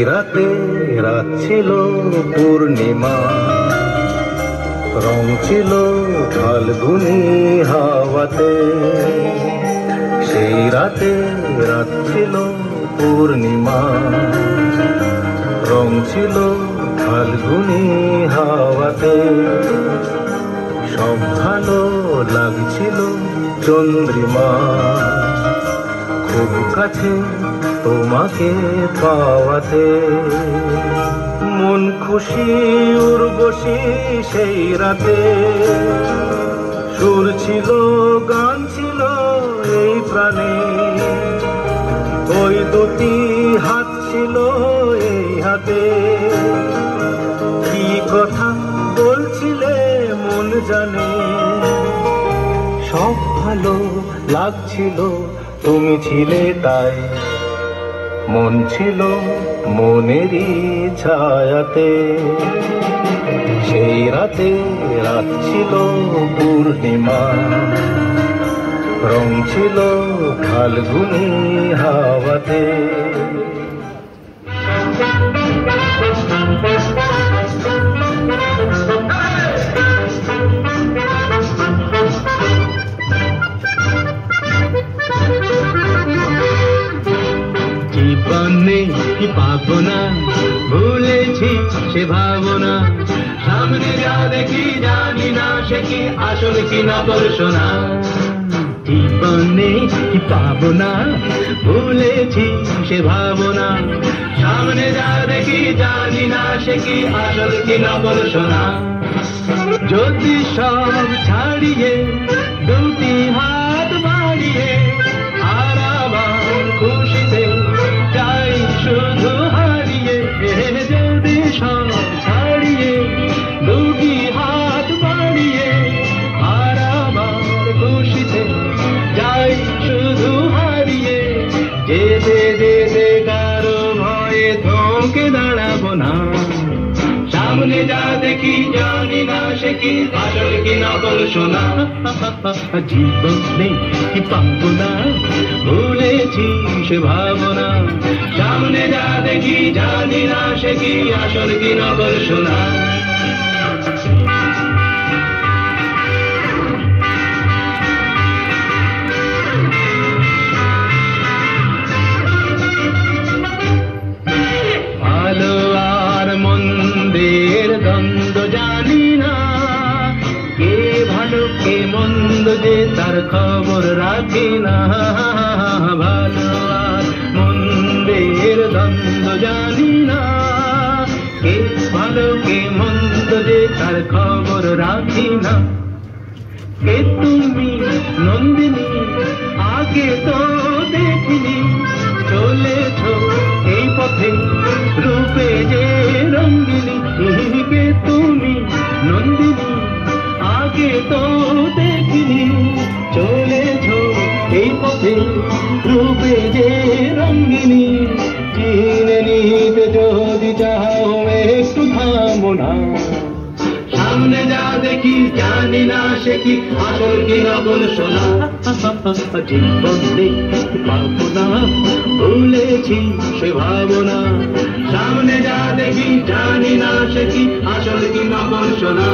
রাতে রাত ছিল পূর্ণিমা, রং ছিল ফাল্গুনি হাওয়াতে। সেই রাতে রাত ছিল পূর্ণিমা, রং ছিল ফাল্গুনি হাওয়াতে। সব ভালো লাগছিল চন্দ্রিমা, খুব কাছে তোমাকে পাওয়াতে। মন খুশি উর্বশী সেই রাতে, সুর ছিল গান ছিল এই প্রাণে। ওই দুটি হাত ছিল এই হাতে, কি কথা বলছিলে মন জানে। সব ভালো লাগছিল তুমি ছিলে তাই, মন ছিল মনেরই ছায়াতে। সেই রাতে রাত ছিল পূর্ণিমা, রং ছিল ফাল্গুনি হাওয়াতে। জীবনে কি পাবো না, ভুলেছি সে ভাবনা। সামনে যা দেখি জানি না সে কি আসল কি নকল সোনা। জীবনে কি পাবো না, ভুলেছি সে ভাবনা। সামনে যা দেখি জানি না সে কি আসল কি নকল সোনা। যদি সব ছাড়িয়ে দুটি হাত বাড়িয়ে আর আবার খুশিতে যাই শুধু হারিয়ে। যদি সব ছাড়িয়ে দুটি হাত বাড়িয়ে আর আবার খুশিতে যাই শুধু হারিয়ে। যেতে যেতে কারো ভয়ে থমকে দাঁড়াবো না। সামনে যা দেখি জানি না সে কি আসল কি নকল সোনা। জীবনে কি পাবো না, ভুলেছি সে ভাবনা। সামনে যা দেখি জানি না সে কি আসল কি নকল সোনা। ভালো আর মন্দের দ্বন্দ্ব জানি না, কে ভালো কে মন্দ যে তার খবর রাখি না। ভালো আর মন্দের দ্বন্দ্ব জানি না, কে ভালো কে মন্দ যে তার খবর রাখি না। কে তুমি নন্দিনী আগে তো দেখিনি, চলেছ এই পথে রূপে যে রঙ্গিনী। কে তুমি নন্দিনী আগে তো দেখিনি, চলেছ এই পথে রূপে যে রঙ্গিনী। চিনে নিতে যদি চাও একটু থামো না। সামনে যা দেখি জানি না সে কি আসল কি নকল সোনা। জীবনে পাবো না, ভুলেছি সে ভাবনা। সামনে যা দেখি জানি না সে কি আসল কি নকল সোনা।